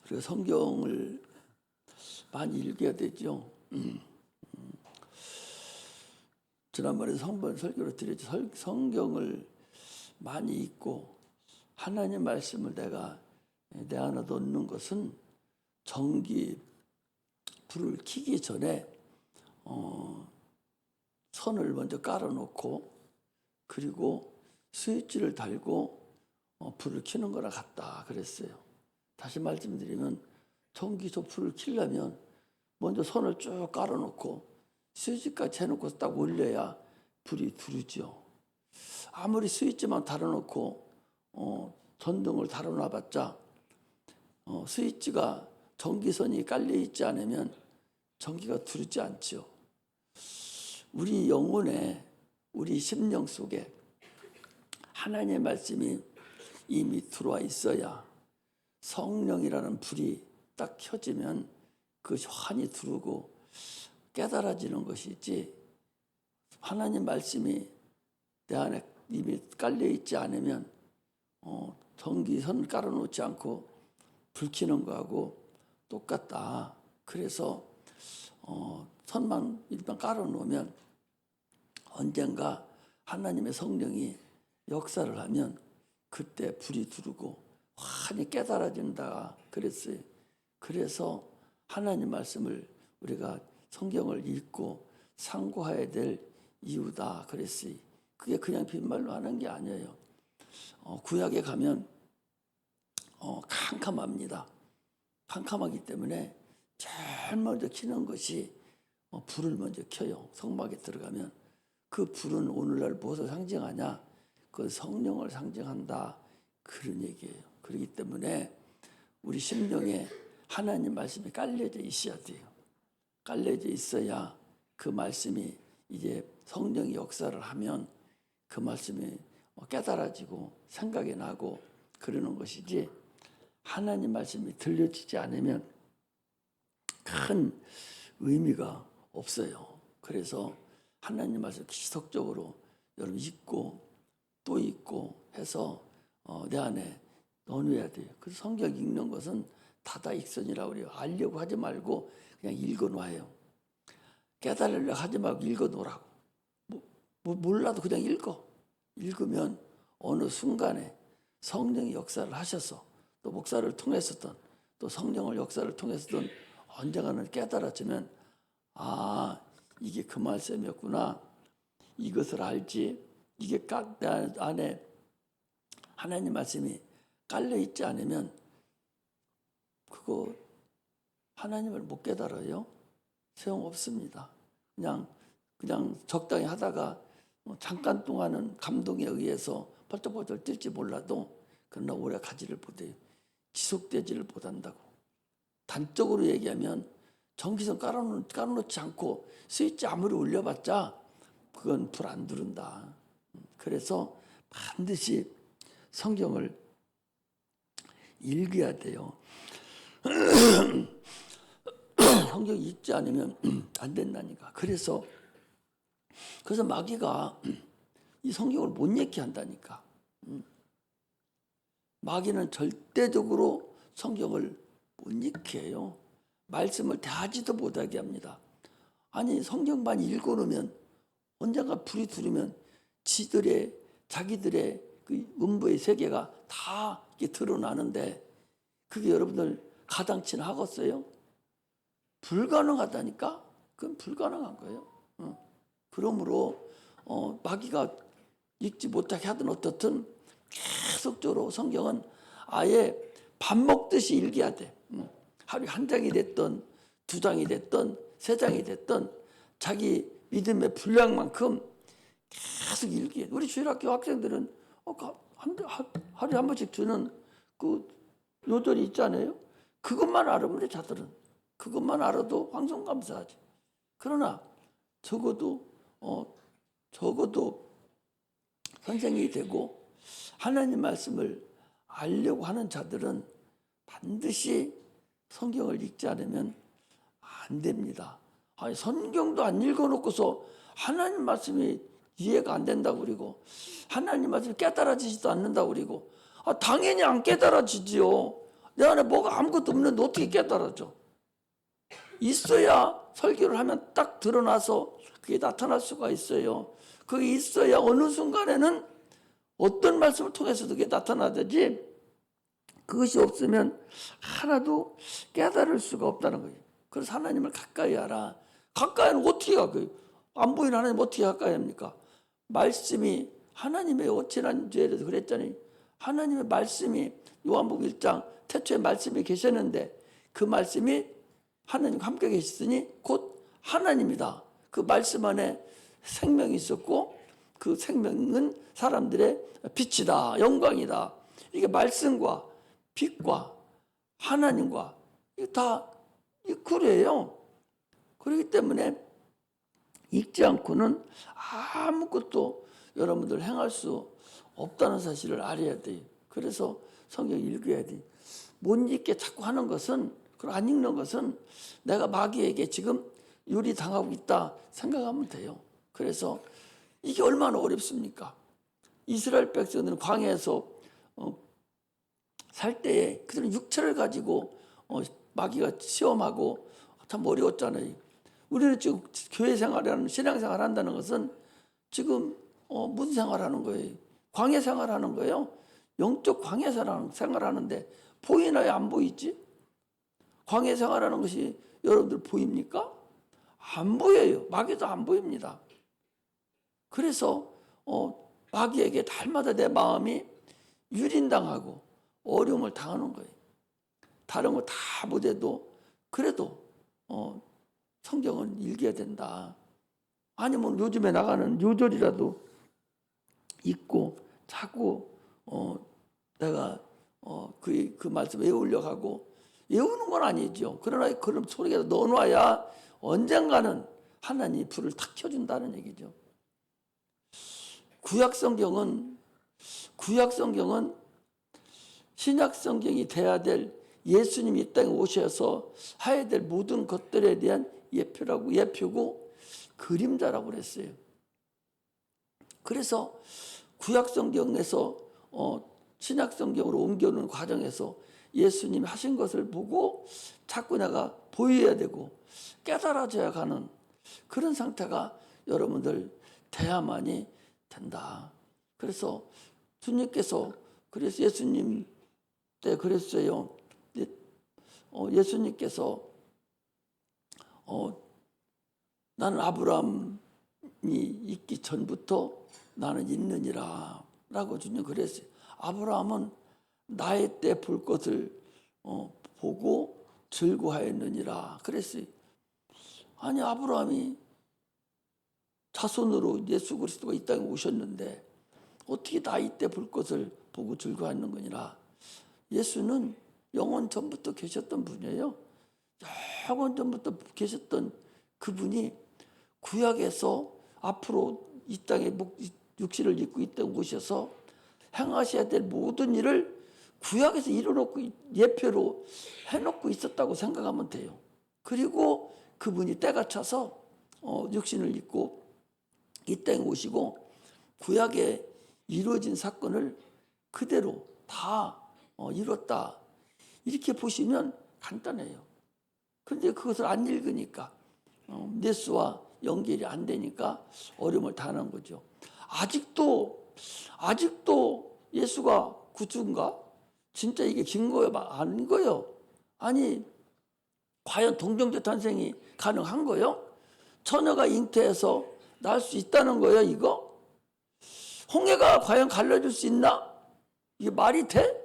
그리고 성경을 많이 읽어야 되죠. 지난번에 성번 설교로 드렸죠. 성경을 많이 읽고 하나님 말씀을 내가 내 안에 넣는 것은 전기 불을 켜기 전에 선을 먼저 깔아놓고 그리고 스위치를 달고 불을 켜는 거랑 같다 그랬어요. 다시 말씀드리면 전기소 불을 켜려면 먼저 선을 쭉 깔아놓고 스위치까지 해놓고 딱 올려야 불이 들어오죠. 아무리 스위치만 달아놓고 전등을 달아놔봤자 스위치가 전기선이 깔려있지 않으면 전기가 들어오지 않죠. 우리 영혼에 우리 심령 속에 하나님의 말씀이 이미 들어와 있어야 성령이라는 불이 딱 켜지면 그것이 환히 들어오고 깨달아지는 것이지, 하나님 말씀이 내 안에 이미 깔려있지 않으면 전기선 깔아놓지 않고 불 켜는 거하고 똑같다. 그래서 선만 일단 깔아놓으면 언젠가 하나님의 성령이 역사를 하면 그때 불이 들어오고 환히 깨달아진다 그랬어요. 그래서 하나님 말씀을 우리가 성경을 읽고 상고해야 될 이유다 그랬어요. 그게 그냥 빈말로 하는 게 아니에요. 구약에 가면 캄캄합니다. 캄캄하기 때문에 제일 먼저 켜는 것이 불을 먼저 켜요. 성막에 들어가면 그 불은 오늘날 무엇을 상징하냐? 그 성령을 상징한다 그런 얘기예요. 그렇기 때문에 우리 심령에 하나님 말씀이 깔려져 있어야 돼요. 깔려져 있어야 그 말씀이 이제 성령이 역사를 하면 그 말씀이 깨달아지고 생각이 나고 그러는 것이지, 하나님 말씀이 들려지지 않으면 큰 의미가 없어요. 그래서 하나님 말씀 지속적으로 여러분 읽고 또 읽고 해서 내 안에 넣어놔야 돼요. 그래서 성경 읽는 것은 다다익선이라고 그래요. 알려고 하지 말고 그냥 읽어놔요. 깨달으려고 하지 말고 읽어놓으라고. 몰라도 그냥 읽으면 어느 순간에 성령이 역사를 하셔서 또 목사를 통해서든 또 성령을 역사를 통해서든 언젠가는 깨달아지면 이게 그 말씀이었구나. 이것을 알지. 이게 내 안에 하나님 말씀이 깔려있지 않으면 그거 하나님을 못 깨달아요. 소용없습니다. 그냥 적당히 하다가 잠깐 동안은 감동에 의해서 펄쩍펄쩍 뛸지 몰라도 그러나 오래 가지를 못해요. 지속되지를 못한다고. 단적으로 얘기하면 전기선 깔아놓지 않고 스위치 아무리 올려봤자 그건 불 안 들은다. 그래서 반드시 성경을 읽어야 돼요. 성경 읽지 않으면 안 된다니까. 그래서 마귀가 이 성경을 못 읽게 한다니까. 마귀는 절대적으로 성경을 못 읽게 해요. 말씀을 대하지도 못하게 합니다. 아니 성경만 읽어놓으면 언젠가 불이 들으면 자기들의 그 음부의 세계가 다 이렇게 드러나는데 그게 여러분들 가당치나 하겠어요? 불가능하다니까? 그건 불가능한 거예요. 그러므로 마귀가 읽지 못하게 하든 어떻든 계속적으로 성경은 아예 밥 먹듯이 읽어야 돼. 하루에 한 장이 됐든 두 장이 됐든 세 장이 됐든 자기 믿음의 분량만큼 계속 읽어야 돼. 우리 주일학교 학생들은 하루에 한 번씩 주는 그 요절이 있잖아요. 그것만 알으면 돼. 자들은 그것만 알아도 황송감사하지. 그러나 적어도 선생이 되고 하나님 말씀을 알려고 하는 자들은 반드시 성경을 읽지 않으면 안 됩니다. 아니 성경도 안 읽어놓고서 하나님 말씀이 이해가 안 된다고 그러고 하나님 말씀이 깨달아지지도 않는다고 그러고 당연히 안 깨달아지지요. 내 안에 뭐가 아무것도 없는데 어떻게 깨달아져? 있어야 설교를 하면 딱 드러나서 그게 나타날 수가 있어요. 그게 있어야 어느 순간에는 어떤 말씀을 통해서도 그게 나타나야지, 그것이 없으면 하나도 깨달을 수가 없다는 거예요. 그래서 하나님을 가까이 하라. 가까이는 어떻게 가까이? 안 보이는 하나님 어떻게 가까이 합니까? 말씀이 하나님의 지난주에도 그랬잖아요. 하나님의 말씀이 요한복음 1장 태초에 말씀이 계셨는데 그 말씀이 하나님과 함께 계시더니 곧 하나님이다. 그 말씀 안에 생명이 있었고 그 생명은 사람들의 빛이다, 영광이다. 이게 말씀과 빛과 하나님과 이게 다 그래요. 그렇기 때문에 읽지 않고는 아무것도 여러분들 행할 수 없다는 사실을 알아야 돼요. 그래서 성경 읽어야 돼요. 못 읽게 자꾸 하는 것은, 그리고 안 읽는 것은 내가 마귀에게 지금 유리당하고 있다 생각하면 돼요. 그래서 이게 얼마나 어렵습니까? 이스라엘 백성들은 광야에서 살 때에 그들은 육체를 가지고 마귀가 시험하고 참 어려웠잖아요. 우리는 지금 교회 생활하는, 신앙 생활 한다는 것은 지금 무슨 생활하는 거예요? 광야 생활하는 거예요. 영적 광야 생활하는데 보이나요? 안 보이지? 광야 생활하는 것이 여러분들 보입니까? 안 보여요. 마귀도 안 보입니다. 그래서 마귀에게 날마다 내 마음이 유린당하고 어려움을 당하는 거예요. 다른 거 다 못해도 그래도 성경은 읽어야 된다. 아니면 요즘에 나가는 요절이라도 읽고 자꾸 내가 그 말씀 외우려고 하고, 외우는 건 아니죠. 그러나 그런 소리가 넣어놔야 언젠가는 하나님이 불을 탁 켜준다는 얘기죠. 구약 성경은 신약 성경이 돼야 될, 예수님이 이 땅에 오셔서 해야 될 모든 것들에 대한 예표고 그림자라고 그랬어요. 그래서 구약 성경에서 신약 성경으로 옮겨오는 과정에서 예수님이 하신 것을 보고 자꾸 내가 보여야 되고 깨달아져야 가는 그런 상태가 여러분들 돼야만이 된다. 그래서 주님께서, 그래서 예수님 때 그랬어요. 예수님께서 나는 아브라함이 있기 전부터 나는 있느니라 라고 주님 그랬어요. 아브라함은 나의 때 볼 것을 보고 즐거워하였느니라 그랬어요. 아니, 아브라함이 자손으로 예수 그리스도가 이 땅에 오셨는데 어떻게 나이 때 볼 것을 보고 즐거워하는 거니라. 예수는 영원 전부터 계셨던 분이에요. 영원 전부터 계셨던 그분이 구약에서 앞으로 이 땅에 육신을 입고 이 땅에 오셔서 행하셔야 될 모든 일을 구약에서 이뤄놓고 예표로 해놓고 있었다고 생각하면 돼요. 그리고 그분이 때가 차서 육신을 입고 이 땅에 오시고 구약에 이루어진 사건을 그대로 다 이뤘다. 이렇게 보시면 간단해요. 그런데 그것을 안 읽으니까 예수와 연결이 안 되니까 어려움을 당하는 거죠. 아직도 예수가 구주인가? 진짜 이게 긴 거예요? 아닌 거예요? 아니, 과연 동정녀 탄생이 가능한 거예요? 처녀가 잉태해서 낳을 수 있다는 거예요, 이거? 홍해가 과연 갈라질 수 있나? 이게 말이 돼?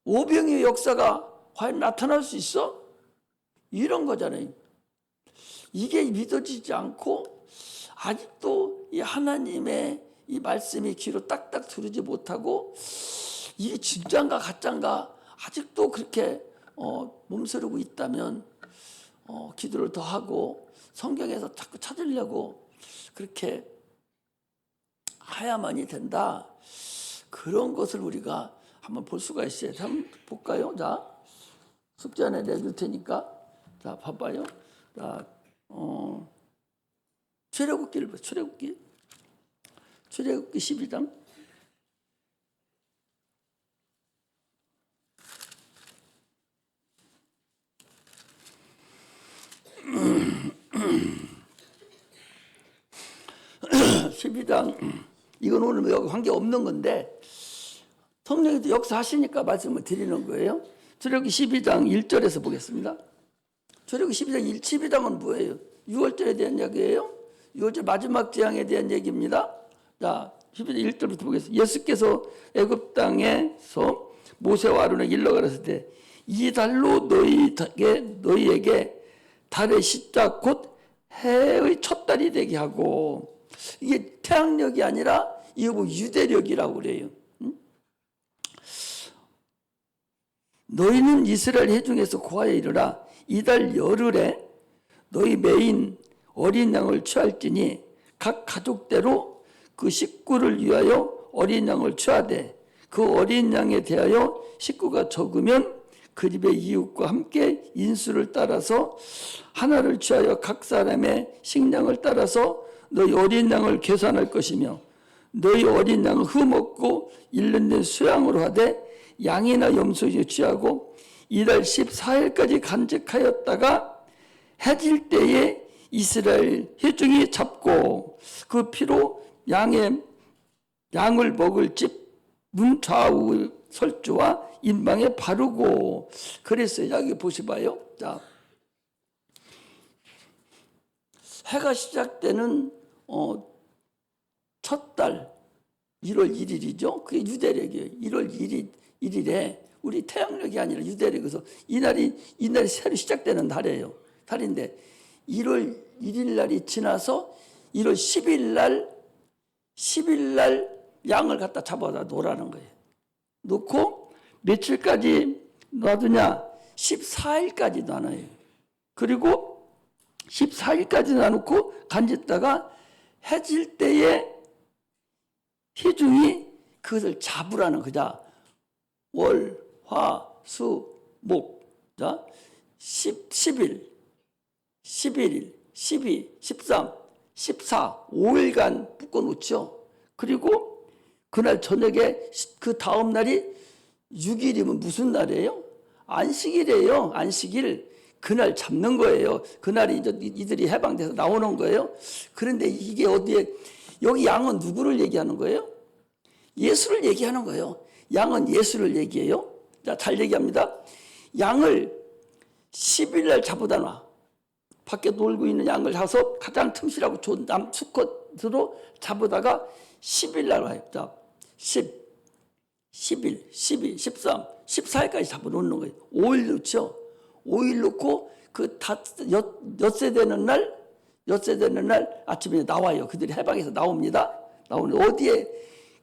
오병이의 역사가 과연 나타날 수 있어? 이런 거잖아요. 이게 믿어지지 않고 아직도 이 하나님의 이 말씀이 귀로 딱딱 들으지 못하고 이게 진짠가 가짠가 아직도 그렇게 몸서리고 있다면 기도를 더 하고 성경에서 자꾸 찾으려고 그렇게 해야만이 된다. 그런 것을 우리가 한번 볼 수가 있어요. 한번 볼까요? 자, 숙제 안에 내줄 테니까. 자, 봐봐요. 자, 출애굽기를 봐. 출애굽기 12장. 12장 이건 오늘 여기 관계 없는 건데 성령이 역사하시니까 말씀을 드리는 거예요. 출애굽기 12장 1절에서 보겠습니다. 출애굽기 12장은 뭐예요? 6월절에 대한 이야기예요. 6월절 마지막 재앙에 대한 얘기입니다. 자, 12장 1절부터 보겠습니다. 예수께서 애굽 땅에서 모세와 아론에게 일러 가라사대 때 이 달로 너희에게 달의 시작 곧 해의 첫 달이 되게 하고, 이게 태양력이 아니라 이거 뭐 유대력이라고 그래요. 너희는 이스라엘 해 중에서 고하여 이르라. 이달 열흘에 너희 매인 어린 양을 취할지니 각 가족대로 그 식구를 위하여 어린 양을 취하되 그 어린 양에 대하여 식구가 적으면 그 집의 이웃과 함께 인수를 따라서 하나를 취하여 각 사람의 식량을 따라서 너희 어린 양을 계산할 것이며 너희 어린 양을 흠없고 일년된 수양으로 하되 양이나 염소에 취하고 이달 14일까지 간직하였다가 해질 때에 이스라엘 회중이 잡고 그 피로 양을 먹을 집 문 좌우 설주와 인방에 바르고 그랬어요. 여기 보시봐요. 자, 해가 시작되는 첫 달 1월 1일이죠. 그게 유대력이에요. 1월 1일에 우리 태양력이 아니라 유대력에서 이날이 새로 시작되는 달인데 1월 1일 날이 지나서 1월 10일 날 양을 갖다 잡아다 놓으라는 거예요. 놓고 며칠까지 놔두냐? 14일까지 놔놔요. 그리고 14일까지 놔놓고 간짓다가 해질 때에 희중이 그것을 잡으라는 거자. 월, 화, 수, 목. 자, 11일, 12, 13, 14, 5일간 묶어놓죠. 그리고 그날 저녁에 그 다음 날이 6일이면 무슨 날이에요? 안식일이에요. 안식일. 그날 잡는 거예요. 그날이 이제 이들이 해방돼서 나오는 거예요. 그런데 이게 어디에, 여기 양은 누구를 얘기하는 거예요? 예수를 얘기하는 거예요. 양은 예수를 얘기해요. 자, 잘 얘기합니다. 양을 10일 날 잡아다 놔. 밖에 놀고 있는 양을 잡아서 가장 틈실하고 좋은 남 수컷으로 잡아다가 10일 날 와요. 자, 10, 11, 12, 13, 14일까지 잡아놓는 거예요. 5일 놓죠. 5일 놓고 그 엿새 되는 날 아침에 나와요. 그들이 해방해서 나옵니다. 나오는 어디에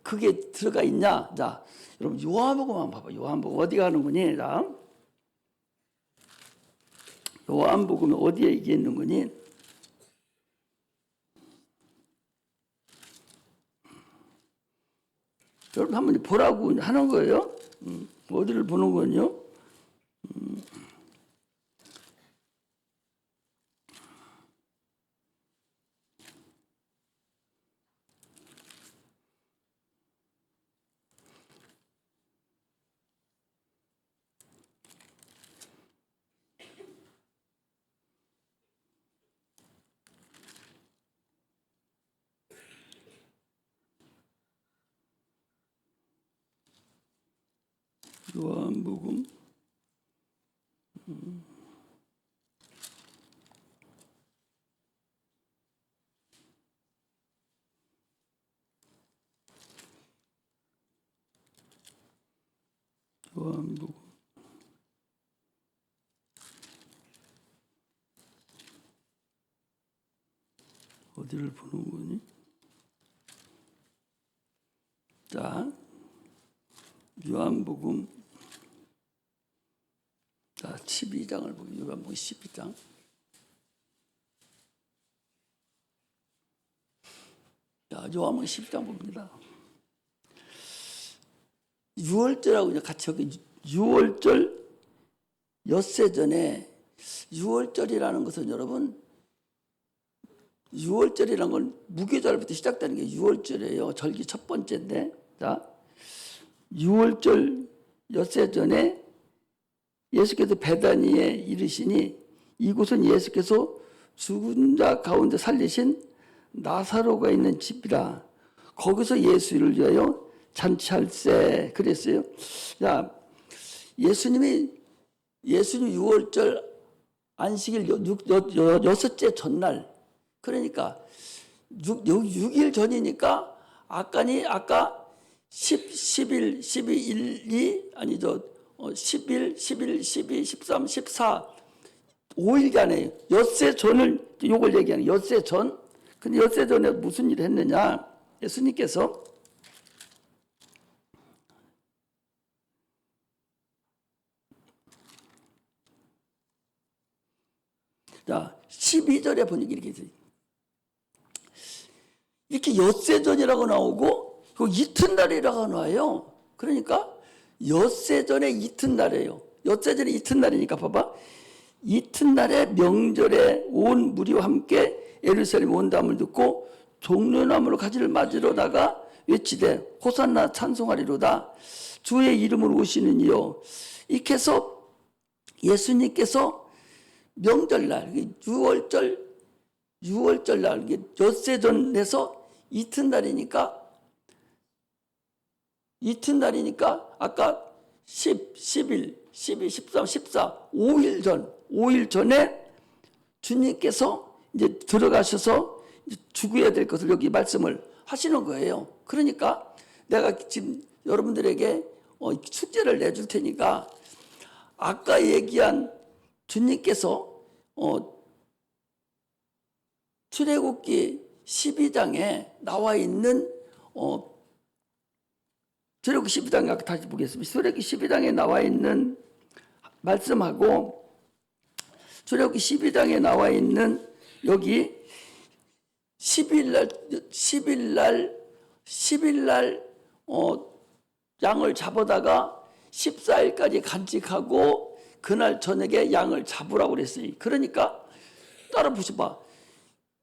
그게 들어가 있냐? 자, 여러분 요한복음만 봐봐. 요한복음 어디 가는 거니? 자, 요한복음에 어디에 이게 있는 거니? 여러분 한번 보라고 하는 거예요. 어디를 보는 거요? 요한복음 요한복음 어디를 보는 거니? 자, 요한복음 자, 12장을 보면 요한복음 12장. 자, 요한복음 12장 봅니다. 6월절하고 이제 같이 여기 6월절 엿새 전에 6월절이라는 것은 여러분 6월절이라는 건 무교절부터 시작되는 게 6월절이에요. 절기 첫 번째인데, 자, 6월절 엿새 전에 예수께서 베다니에 이르시니 이곳은 예수께서 죽은 자 가운데 살리신 나사로가 있는 집이라. 거기서 예수를 위하여 잔치할세 그랬어요. 자, 예수님 6월절 안식일 여섯째 전날, 그러니까 6일 전이니까 아까 10일, 12일, 2 아니죠. 10일, 11, 12, 13, 14 5일간에 엿새 전을 요걸 얘기하는 엿새 전. 근데 엿새 전에 무슨 일을 했느냐? 예수님께서 자 12절에 보니까 이렇게 있어요. 이렇게 엿새전이라고 나오고 그 이튿날이라고 나와요. 그러니까 엿새전의 이튿날이에요. 엿새전의 이튿날이니까 봐봐. 이튿날에 명절에 온 무리와 함께 예루살렘 온담을 듣고 종려나무로 가지를 맞으러 나가 외치되 호산나 찬송하리로다. 주의 이름으로 오시는 이여. 이렇게 해서 예수님께서 명절날 6월절 날 엿새전에서 이튿날이니까 아까 10, 11, 12, 13, 14 5일 전에 주님께서 이제 들어가셔서 죽어야 될 것을 여기 말씀을 하시는 거예요. 그러니까 내가 지금 여러분들에게 숙제를 내줄 테니까 아까 얘기한 주님께서 출애굽기 12장에 나와 있는 출애굽기 12장 다시 보겠습니다. 출애굽기 12장에 나와 있는 말씀하고 출애굽기 12장에 나와 있는 여기 10일 날 양을 잡아다가 14일까지 간직하고 그날 저녁에 양을 잡으라고 그랬어요. 그러니까 따라 보셔봐.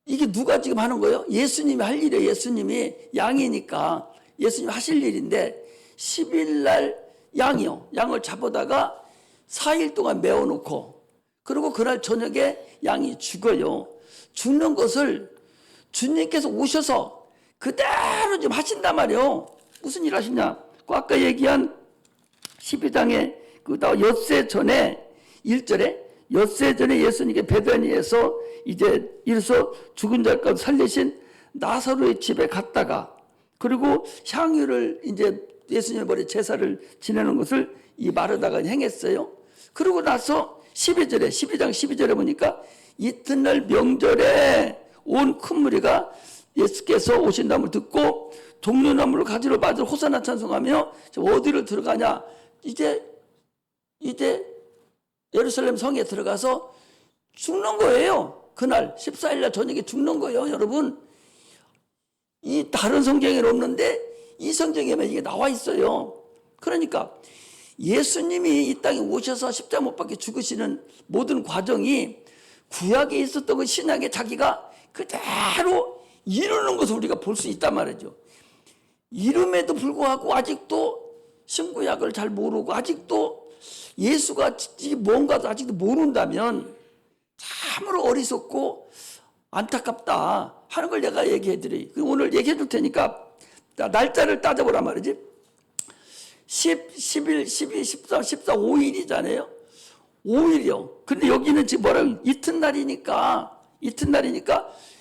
이게 누가 지금 하는 거예요? 예수님이 할 일이에요. 예수님이 양이니까 예수님이 하실 일인데 10일 날 양을 잡아다가 4일 동안 메워놓고 그리고 그날 저녁에 양이 죽어요. 죽는 것을 주님께서 오셔서 그대로 좀 하신단 말이에요. 무슨 일 하시냐? 그 아까 얘기한 12장에 그 엿새 전에 1절에 엿새 전에 예수님께 베다니에서 이제 이래서 죽은 자 가운데 살리신 나사로의 집에 갔다가 그리고 향유를 이제 예수님의 머리에 제사를 지내는 것을 이 마르다가 행했어요. 그러고 나서 12장 12절에 보니까 이튿날 명절에 온 큰 무리가 예수께서 오신다음을 듣고 종려나무를 가지러 맞으러 호산나 찬송하며 어디를 들어가냐? 이제 예루살렘 성에 들어가서 죽는 거예요. 그날 14일날 저녁에 죽는 거예요. 여러분, 이 다른 성경에는 없는데 이 성경에만 이게 나와 있어요. 그러니까 예수님이 이 땅에 오셔서 십자가 못 박혀 죽으시는 모든 과정이 구약에 있었던 그 신약에 자기가 그대로 이루는 것을 우리가 볼 수 있단 말이죠. 이름에도 불구하고 아직도 신구약을 잘 모르고 아직도 예수가 뭔가도 아직도 모른다면 참으로 어리석고 안타깝다 하는 걸 내가 얘기해 드려요. 오늘 얘기해 줄 테니까 날짜를 따져보란 말이지. 10, 11, 12, 13, 14, 5일이잖아요. 5일이요. 근데 여기는 지금 뭐라고 이튿날이니까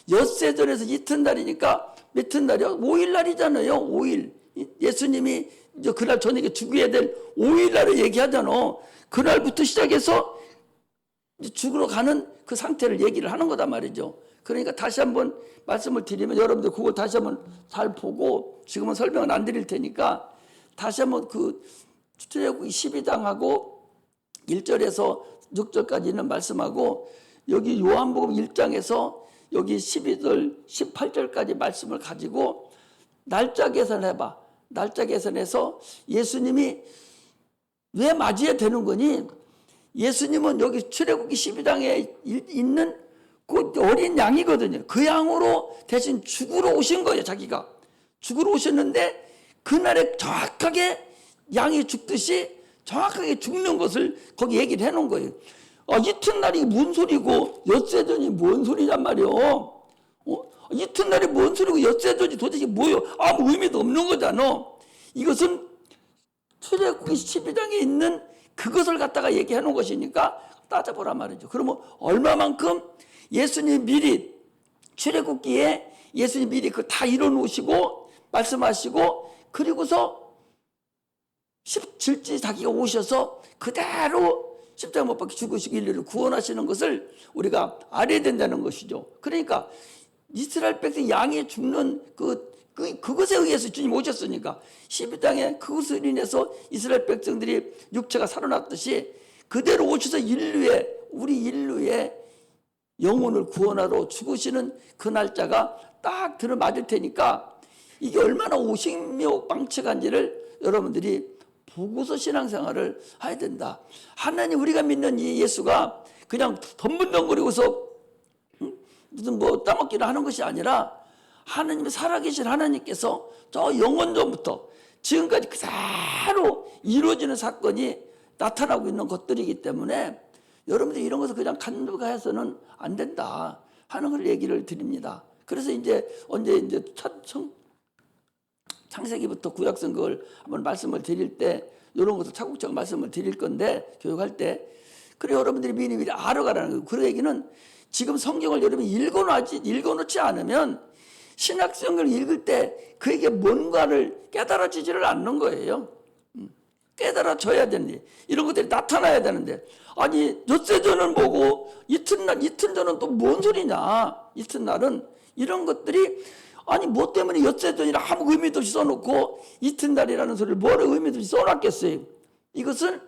엿새전에서 이튿날이니까 몇날이요? 5일날이잖아요. 5일. 예수님이 이제 그날 저녁에 죽어야 될 5일날을 얘기하잖아. 그날부터 시작해서 죽으러 가는 그 상태를 얘기를 하는 거단 말이죠. 그러니까 다시 한번 말씀을 드리면 여러분들 그걸 다시 한번 잘 보고 지금은 설명은 안 드릴 테니까 다시 한번 그 출애굽기 12장하고 1절에서 6절까지 있는 말씀하고 여기 요한복음 1장에서 여기 12절 18절까지 말씀을 가지고 날짜 계산해봐. 날짜 계산해서 예수님이 왜 맞이해야 되는 거니? 예수님은 여기 출애굽기 12장에 있는 그 어린 양이거든요. 그 양으로 대신 죽으러 오신 거예요. 자기가 죽으러 오셨는데 그날에 정확하게 양이 죽듯이 정확하게 죽는 것을 거기 얘기를 해놓은 거예요. 이튿날이 뭔 소리고 엿새전이 뭔 소리냔 말이요. 이튿날이 뭔 소리고 엿새전이 도대체 뭐요? 아무 의미도 없는 거잖아. 이것은 출애굽기 12장에 있는 그것을 갖다가 얘기해 놓은 것이니까 따져보란 말이죠. 그러면 얼마만큼 예수님 미리 출애굽기에 예수님 미리 그 다 이뤄 놓으시고 말씀하시고 그리고서 질지 자기가 오셔서 그대로 십자가 못 박혀 죽으시고 인류를 구원하시는 것을 우리가 알아야 된다는 것이죠. 그러니까 이스라엘 백성 양이 죽는 그것에 의해서 주님 오셨으니까 12장에 그것을 인해서 이스라엘 백성들이 육체가 살아났듯이 그대로 오셔서 우리 인류의 영혼을 구원하러 죽으시는 그 날짜가 딱 들어맞을 테니까 이게 얼마나 오식묘방책한지를 여러분들이 보고서 신앙생활을 해야 된다. 하나님 우리가 믿는 이 예수가 그냥 덤bun덩거리고서 무슨 따먹기를 하는 것이 아니라 하나님의 살아계신 하나님께서 저 영원전부터 지금까지 그대로 이루어지는 사건이 나타나고 있는 것들이기 때문에 여러분들이 이런 것을 그냥 간과해서는 안 된다 하는 걸 얘기를 드립니다. 그래서 언제 창세기부터 구약성경을 한번 말씀을 드릴 때 이런 것을 차곡차곡 말씀을 드릴 건데 교육할 때 그래 여러분들이 미리 알아가라는 거예요. 그 얘기는 지금 성경을 여러분이 읽어놓지 않으면 신약성경을 읽을 때 그에게 뭔가를 깨달아지지를 않는 거예요. 깨달아져야 되는데 이런 것들이 나타나야 되는데 아니 엿새전은 뭐고 이튿날은 또 뭔 소리냐. 이튿날은 이런 것들이 아니 뭐 때문에 엿새전이라 아무 의미도 없이 써놓고 이튿날이라는 소리를 뭐라 의미도 없이 써놨겠어요. 이것은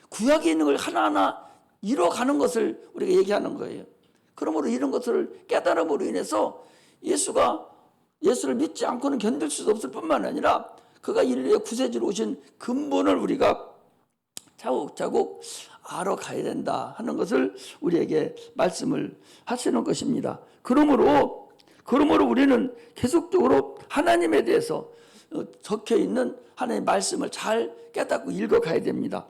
구약에 있는 걸 하나하나 이뤄가는 것을 우리가 얘기하는 거예요. 그러므로 이런 것을 깨달음으로 인해서 예수를 믿지 않고는 견딜 수 없을 뿐만 아니라 그가 인류의 구세주로 오신 근본을 우리가 차곡차곡 알아가야 된다 하는 것을 우리에게 말씀을 하시는 것입니다. 그러므로 우리는 계속적으로 하나님에 대해서 적혀 있는 하나님의 말씀을 잘 깨닫고 읽어가야 됩니다.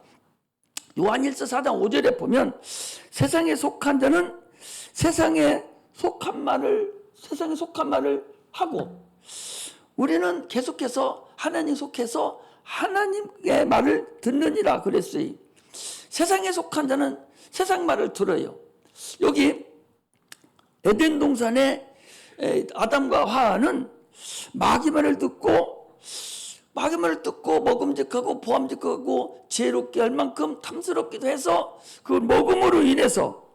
요한일서 4장 5절에 보면 세상에 속한 자는 세상에 속한 말을 하고 우리는 계속해서 하나님 속해서 하나님의 말을 듣느니라 그랬어요. 세상에 속한 자는 세상 말을 들어요. 여기 에덴 동산에 아담과 하와는 마귀 말을 듣고 먹음직하고 보암직하고 지혜롭게 할 만큼 탐스럽기도 해서 그 먹음으로 인해서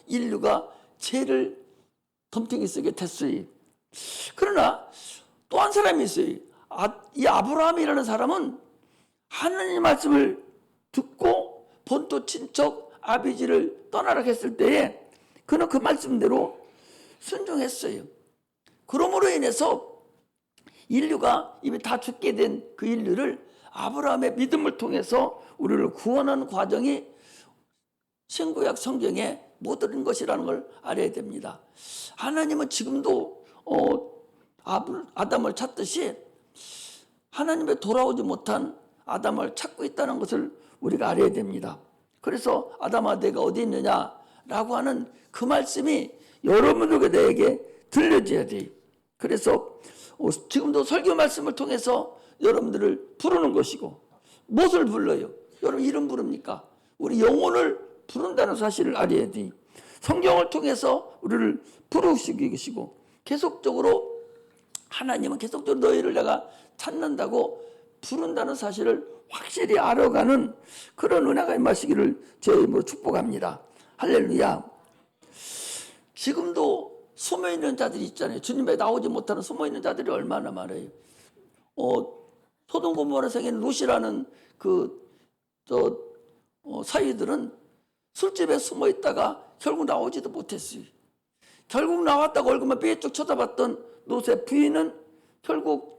인류가 죄를 덤탱이 쓰게 됐어요. 그러나 또 한 사람이 있어요. 이 아브라함이라는 사람은 하나님의 말씀을 듣고 본토 친척 아비지를 떠나라 했을 때에 그는 그 말씀대로 순종했어요. 그러므로 인해서 인류가 이미 다 죽게 된 그 인류를 아브라함의 믿음을 통해서 우리를 구원하는 과정이 신구약 성경에 모든 것이라는 걸 알아야 됩니다. 하나님은 지금도 아담을 찾듯이 하나님의 돌아오지 못한 아담을 찾고 있다는 것을 우리가 알아야 됩니다. 그래서 아담아 내가 어디 있느냐라고 하는 그 말씀이 여러분에게 들려져야 돼요. 그래서 지금도 설교 말씀을 통해서 여러분들을 부르는 것이고 무엇을 불러요? 여러분 이름 부릅니까? 우리 영혼을 부른다는 사실을 알아야 돼요. 성경을 통해서 우리를 부르시고 계시고 계속적으로 하나님은 계속적으로 너희를 내가 찾는다고 부른다는 사실을 확실히 알아가는 그런 은혜가 임하시기를 주의 이름으로 축복합니다. 할렐루야. 지금도 숨어있는 자들이 있잖아요. 주님에 나오지 못하는 숨어있는 자들이 얼마나 많아요. 소돔 고모라 성인 롯이라는 사위들은 술집에 숨어있다가 결국 나오지도 못했어요. 결국 나왔다가 얼굴만 삐쭉 쳐다봤던 롯의 부인은 결국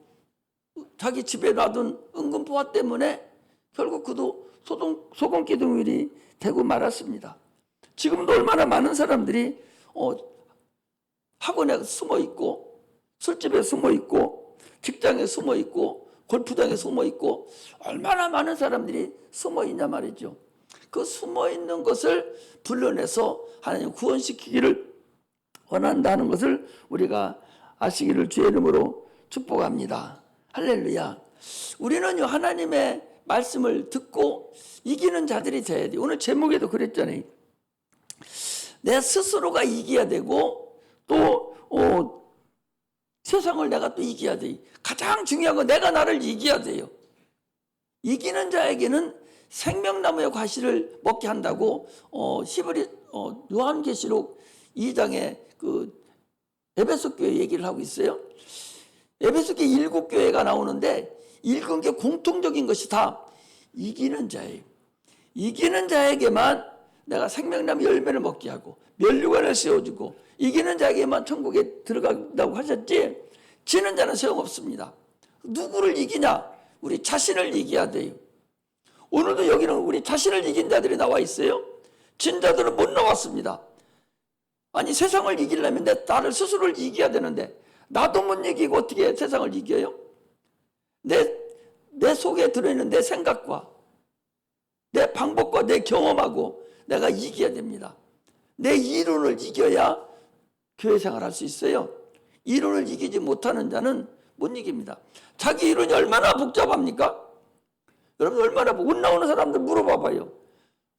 자기 집에 놔둔 은근보화 때문에 결국 그도 소금 기둥일이 되고 말았습니다. 지금도 얼마나 많은 사람들이 학원에 숨어있고 술집에 숨어있고 직장에 숨어있고 골프장에 숨어있고 얼마나 많은 사람들이 숨어있냐 말이죠. 그 숨어있는 것을 불러내서 하나님 구원시키기를 원한다는 것을 우리가 아시기를 주의 이름으로 축복합니다. 할렐루야. 우리는요, 하나님의 말씀을 듣고 이기는 자들이 돼야 돼요. 오늘 제목에도 그랬잖아요. 내 스스로가 이겨야 되고 또 세상을 내가 또 이겨야 돼요. 가장 중요한 건 내가 나를 이겨야 돼요. 이기는 자에게는 생명나무의 과실을 먹게 한다고 요한계시록 2장에 그 에베소 교회 얘기를 하고 있어요. 에베소 교회 7교회가 나오는데 읽은 게 공통적인 것이 다 이기는 자예요. 이기는 자에게만 내가 생명나무 열매를 먹게 하고 면류관을 세워주고 이기는 자에게만 천국에 들어간다고 하셨지, 지는 자는 소용없습니다. 누구를 이기냐? 우리 자신을 이겨야 돼요. 오늘도 여기는 우리 자신을 이긴 자들이 나와 있어요. 진 자들은 못 나왔습니다. 아니, 세상을 이기려면 나를 스스로를 이겨야 되는데 나도 못 이기고 어떻게 세상을 이겨요? 내 속에 들어있는 내 생각과 내 방법과 내 경험하고 내가 이겨야 됩니다. 내 이론을 이겨야 교회 생활할 수 있어요. 이론을 이기지 못하는 자는 못 이깁니다. 자기 이론이 얼마나 복잡합니까? 여러분, 얼마나 못 나오는 사람들 물어봐봐요.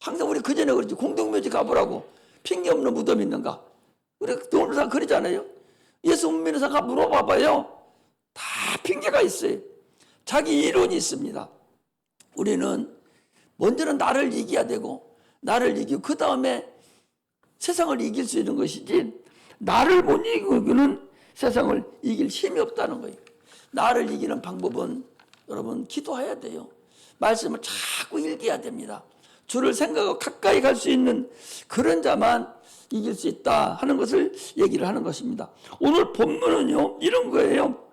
항상 우리 그전에 그러지, 공동묘지 가보라고. 핑계 없는 무덤 있는가? 우리 오늘 다 그러잖아요. 예수 못 믿는 사람 물어봐봐요. 다 핑계가 있어요. 자기 이론이 있습니다. 우리는 먼저는 나를 이겨야 되고, 나를 이기고 그 다음에 세상을 이길 수 있는 것이지, 나를 못 이기고는 세상을 이길 힘이 없다는 거예요. 나를 이기는 방법은 여러분 기도해야 돼요. 말씀을 자꾸 읽어야 됩니다. 주를 생각하고 가까이 갈 수 있는 그런 자만 이길 수 있다 하는 것을 얘기를 하는 것입니다. 오늘 본문은요, 이런 거예요.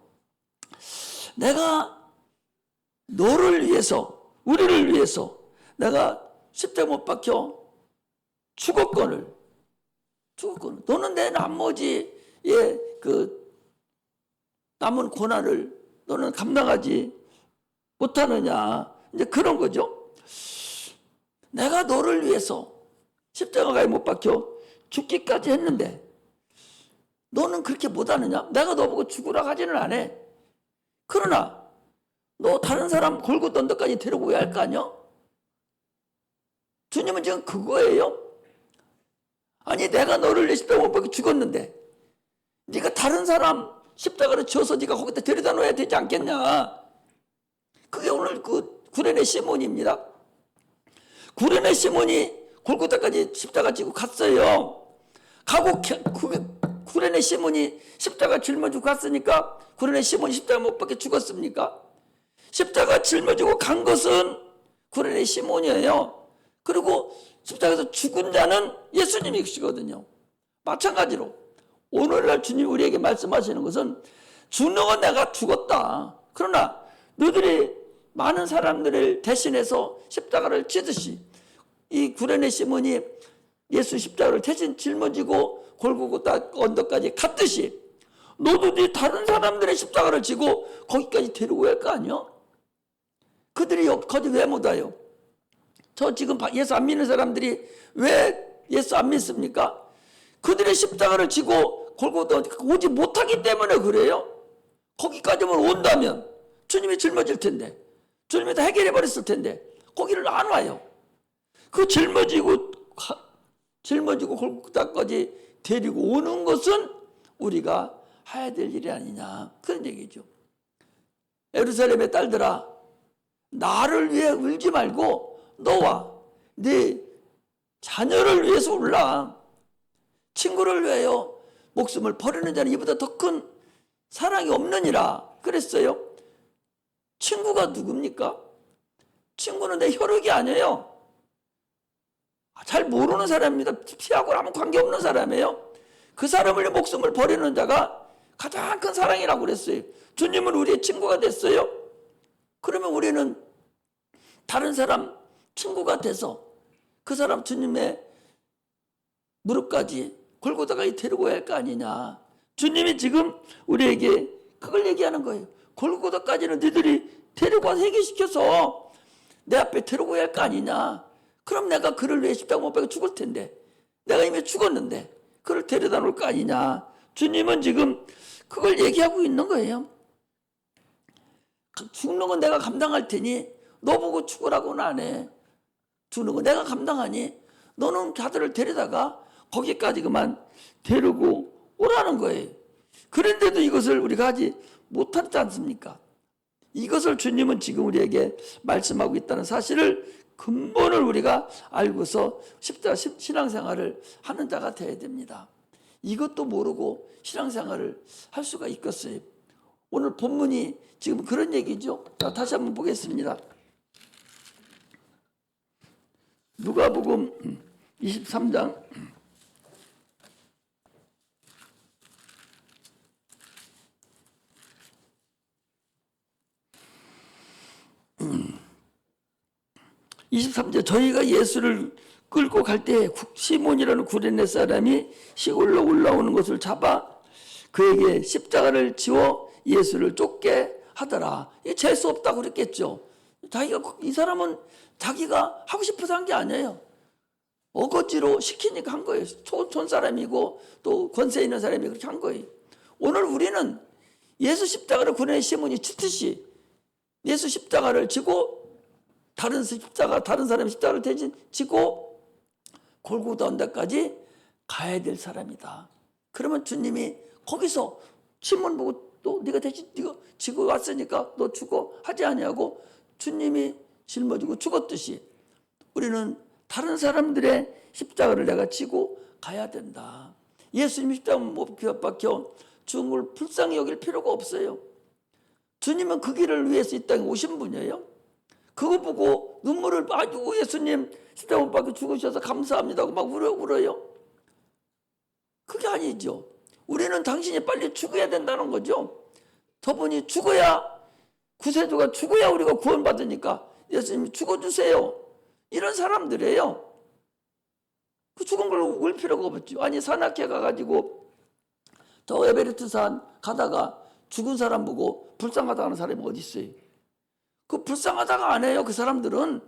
내가 너를 위해서, 우리를 위해서 내가 십자가 못 박혀 죽었거늘 너는 내 나머지의 그 남은 고난을 너는 감당하지 못하느냐, 이제 그런 거죠. 내가 너를 위해서 십자가에 못 박혀 죽기까지 했는데 너는 그렇게 못하느냐? 내가 너보고 죽으라 하지는 않아. 그러나 너 다른 사람 골고루 언덕까지 데리고 왜 할 거 아니야? 주님은 지금 그거예요. 아니, 내가 너를 위해 십자가 못 박혀 죽었는데 네가 다른 사람 십자가를 져서 네가 거기다 데려다 놓아야 되지 않겠냐? 그게 오늘 그 구레네 시몬입니다. 구레네 시몬이 골고다까지 십자가 지고 갔어요. 가고 구레네 시몬이 십자가 짊어지고 갔으니까 구레네 시몬이 십자가 못 박혀 죽었습니까? 십자가 짊어지고 간 것은 구레네 시몬이에요. 그리고 십자가에서 죽은 자는 예수님이시거든요. 마찬가지로 오늘날 주님이 우리에게 말씀하시는 것은 주는 내가 죽었다. 그러나 너희들이 많은 사람들을 대신해서 십자가를 지듯이 이 구레네 시몬이 예수 십자가를 대신 짊어지고 골고다 언덕까지 갔듯이 너도 네 다른 사람들의 십자가를 지고 거기까지 데리고 갈 거 아니야? 그들이 거기 왜 못 와요? 저 지금 예수 안 믿는 사람들이 왜 예수 안 믿습니까? 그들의 십자가를 지고 골고다 오지 못하기 때문에 그래요. 거기까지만 온다면 주님이 짊어질 텐데, 주님이 다 해결해 버렸을 텐데 거기를 안 와요. 그 짊어지고 골고다까지 데리고 오는 것은 우리가 해야 될 일이 아니냐, 그런 얘기죠. 예루살렘의 딸들아, 나를 위해 울지 말고 너와 네 자녀를 위해서 울라. 친구를 위하여 목숨을 버리는 자는 이보다 더 큰 사랑이 없느니라 그랬어요. 친구가 누굽니까? 친구는 내 혈육이 아니에요. 잘 모르는 사람입니다. 피하고 아무 관계없는 사람이에요. 그 사람을 위해 목숨을 버리는 자가 가장 큰 사랑이라고 그랬어요. 주님은 우리의 친구가 됐어요. 그러면 우리는 다른 사람 친구가 돼서 그 사람 주님의 무릎까지 골고다까지 데리고 갈 거 아니냐. 주님이 지금 우리에게 그걸 얘기하는 거예요. 골고다까지는 너희들이 데리고 와서 해결시켜서 내 앞에 데리고 갈 거 아니냐. 그럼 내가 그를 위해 십자가 못 박혀 죽을 텐데, 내가 이미 죽었는데 그걸 데려다 놓을 거 아니냐. 주님은 지금 그걸 얘기하고 있는 거예요. 죽는 건 내가 감당할 테니 너 보고 죽으라고는 안 해. 죽는 거 내가 감당하니 너는 아들을 데려다가 거기까지 그만 데리고 오라는 거예요. 그런데도 이것을 우리가 하지 못하지 않습니까? 이것을 주님은 지금 우리에게 말씀하고 있다는 사실을 근본을 우리가 알고서 십자가 신앙생활을 하는 자가 되어야 됩니다. 이것도 모르고 신앙생활을 할 수가 있겠어요? 오늘 본문이 지금 그런 얘기죠. 자, 다시 한번 보겠습니다. 누가복음 23장 23절 저희가 예수를 끌고 갈 때 시몬이라는 구레네 사람이 시골로 올라오는 것을 잡아 그에게 십자가를 지워 예수를 쫓게 하더라. 이게 재수 없다고 그랬겠죠. 이 사람은 자기가 하고 싶어서 한 게 아니에요. 어거지로 시키니까 한 거예요. 촌 사람이고 또 권세 있는 사람이 그렇게 한 거예요. 오늘 우리는 예수 십자가를 구레네 시몬이 치듯이 예수 십자가를 지고 다른 사람의 십자가를 대신 지고 골고다 언덕까지 가야 될 사람이다. 그러면 주님이 거기서 시몬 보고 또 네가 대신 네가 지고 왔으니까 너 죽어 하지 아니하고 주님이 짊어지고 죽었듯이 우리는 다른 사람들의 십자가를 내가 지고 가야 된다. 예수님 십자가 못 박혀 죽은 걸 불쌍히 여길 필요가 없어요. 주님은 그 길을 위해서 이 땅에 오신 분이에요. 그거 보고 눈물을 아주 예수님 십자가 못 박혀 죽으셔서 감사합니다 막 울어요. 그게 아니죠. 우리는 당신이 빨리 죽어야 된다는 거죠. 저분이 죽어야 구세주가 죽어야 우리가 구원받으니까 예수님이 죽어주세요. 이런 사람들이에요. 그 죽은 걸 울 필요가 없죠. 아니 산악회 가가지고 저 에베레스트 산 가다가 죽은 사람 보고 불쌍하다 하는 사람이 어디 있어요? 그 불쌍하다가 안 해요. 그 사람들은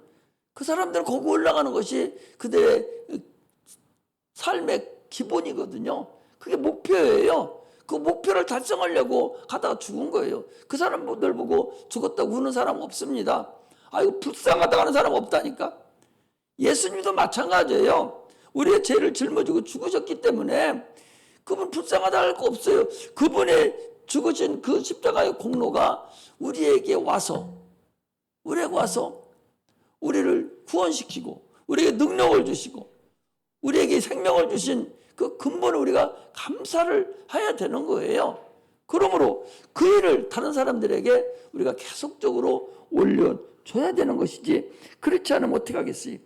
거기 올라가는 것이 그들의 삶의 기본이거든요. 그게 목표예요. 그 목표를 달성하려고 가다가 죽은 거예요. 그 사람들 보고 죽었다고 우는 사람 없습니다. 이거 불쌍하다 하는 사람 없다니까. 예수님도 마찬가지예요. 우리의 죄를 짊어지고 죽으셨기 때문에 그분 불쌍하다 할 거 없어요. 그분의 죽으신 그 십자가의 공로가 우리에게 와서 우리를 구원시키고 우리에게 능력을 주시고 우리에게 생명을 주신 그 근본을 우리가 감사를 해야 되는 거예요. 그러므로 그 일을 다른 사람들에게 우리가 계속적으로 올려줘야 되는 것이지 그렇지 않으면 어떻게 하겠어요?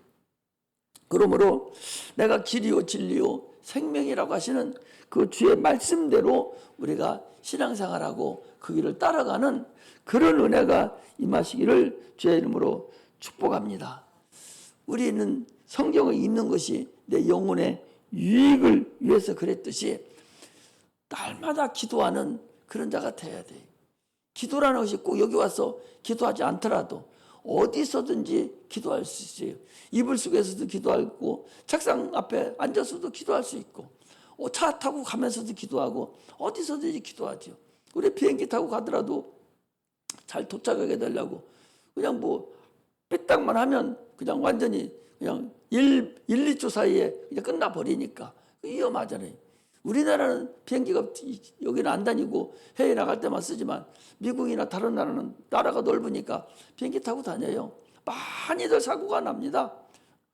그러므로 내가 길이요 진리요 생명이라고 하시는 그 주의 말씀대로 우리가 신앙생활하고 그 길을 따라가는 그런 은혜가 임하시기를 주의 이름으로 축복합니다. 우리는 성경을 읽는 것이 내 영혼의 유익을 위해서 그랬듯이 날마다 기도하는 그런 자가 돼야 돼. 기도라는 것이 꼭 여기 와서 기도하지 않더라도 어디서든지 기도할 수 있어요. 이불 속에서도 기도하고 책상 앞에 앉아서도 기도할 수 있고 차 타고 가면서도 기도하고 어디서든지 기도하죠. 우리 비행기 타고 가더라도 잘 도착하게 되려고 그냥 뭐 삐딱만 하면 그냥 완전히 그냥 2초 사이에 그냥 끝나버리니까 위험하잖아요. 우리나라는 비행기가 여기는 안 다니고 해외 나갈 때만 쓰지만 미국이나 다른 나라는 나라가 넓으니까 비행기 타고 다녀요. 많이들 사고가 납니다.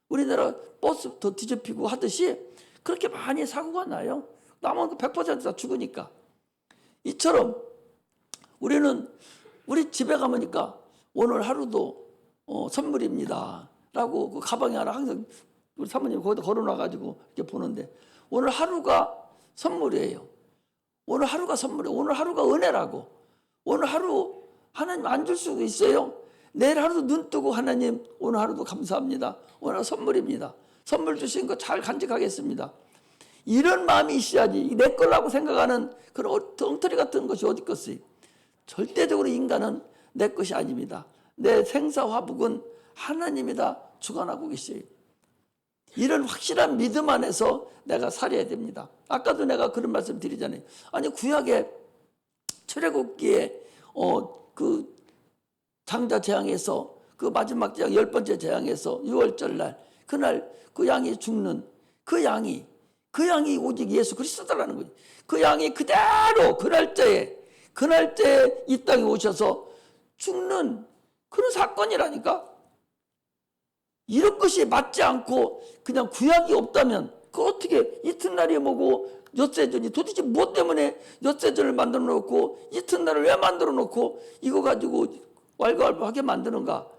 우리나라 버스 더 뒤집히고 하듯이 그렇게 많이 사고가 나요. 나머지 100%다 죽으니까. 이처럼 우리는 우리 집에 가보니까 오늘 하루도 선물입니다 라고 그 가방에 하나 항상 우리 사모님 거기다 걸어놔가지고 이렇게 보는데 오늘 하루가 선물이에요. 오늘 하루가 선물이에요. 오늘 하루가 은혜라고. 오늘 하루 하나님 안 줄 수도 있어요. 내일 하루도 눈 뜨고 하나님 오늘 하루도 감사합니다. 오늘 선물입니다. 선물 주신 거 잘 간직하겠습니다. 이런 마음이 있어야지 내 거라고 생각하는 그런 엉터리 같은 것이 어디 있겠어요. 절대적으로 인간은 내 것이 아닙니다. 내 생사화복은 하나님이 다 주관하고 계세요. 이런 확실한 믿음 안에서 내가 살아야 됩니다. 아까도 내가 그런 말씀 드리잖아요. 아니 구약의 출애굽기에 그 장자 재앙에서 그 마지막 재앙 10번째 재앙에서 6월절 날 그날 그 양이 죽는 그 양이 오직 예수 그리스도라는 거지. 그 양이 그대로 그날짜에 이 땅에 오셔서 죽는 그런 사건이라니까. 이런 것이 맞지 않고 그냥 구약이 없다면 그 어떻게 이튿날이 뭐고 엿새전이 도대체 무엇 때문에 엿새전을 만들어 놓고 이튿날을 왜 만들어 놓고 이거 가지고 왈가왈부하게 만드는가.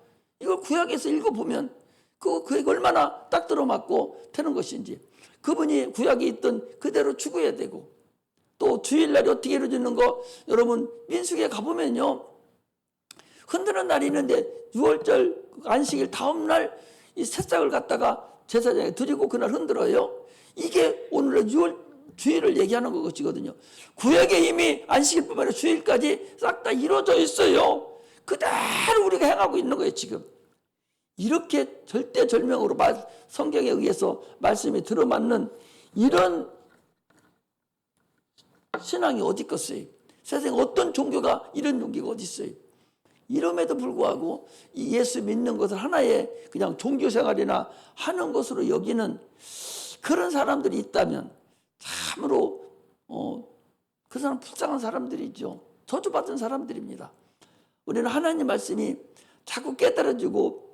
이걸 구약에서 읽어보면 그게 얼마나 딱 들어맞고 되는 것인지. 그분이 구약에 있던 그대로 죽어야 되고 또 주일날이 어떻게 이루어지는 거 여러분 민수기에 가보면요. 흔드는 날이 있는데 6월절 안식일 다음날 이 새싹을 갖다가 제사장에 드리고 그날 흔들어요. 이게 오늘의 6월 주일을 얘기하는 것이거든요. 구약에 이미 안식일뿐만 아니라 주일까지 싹 다 이루어져 있어요. 그대로 우리가 행하고 있는 거예요 지금. 이렇게 절대절명으로 성경에 의해서 말씀이 들어맞는 이런 신앙이 어디 있겠어요? 세상에 어떤 종교가 이런 종교가 어디 있어요? 이름에도 불구하고 이 예수 믿는 것을 하나의 그냥 종교생활이나 하는 것으로 여기는 그런 사람들이 있다면 참으로 그 사람 불쌍한 사람들이죠. 저주받은 사람들입니다. 우리는 하나님 말씀이 자꾸 깨달아지고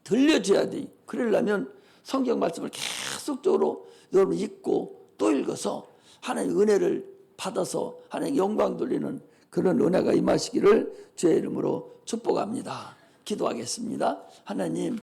들려줘야 돼. 그러려면 성경 말씀을 계속적으로 여러분 읽고 또 읽어서 하나님의 은혜를 받아서 하나님 영광 돌리는 그런 은혜가 임하시기를 주의 이름으로 축복합니다. 기도하겠습니다. 하나님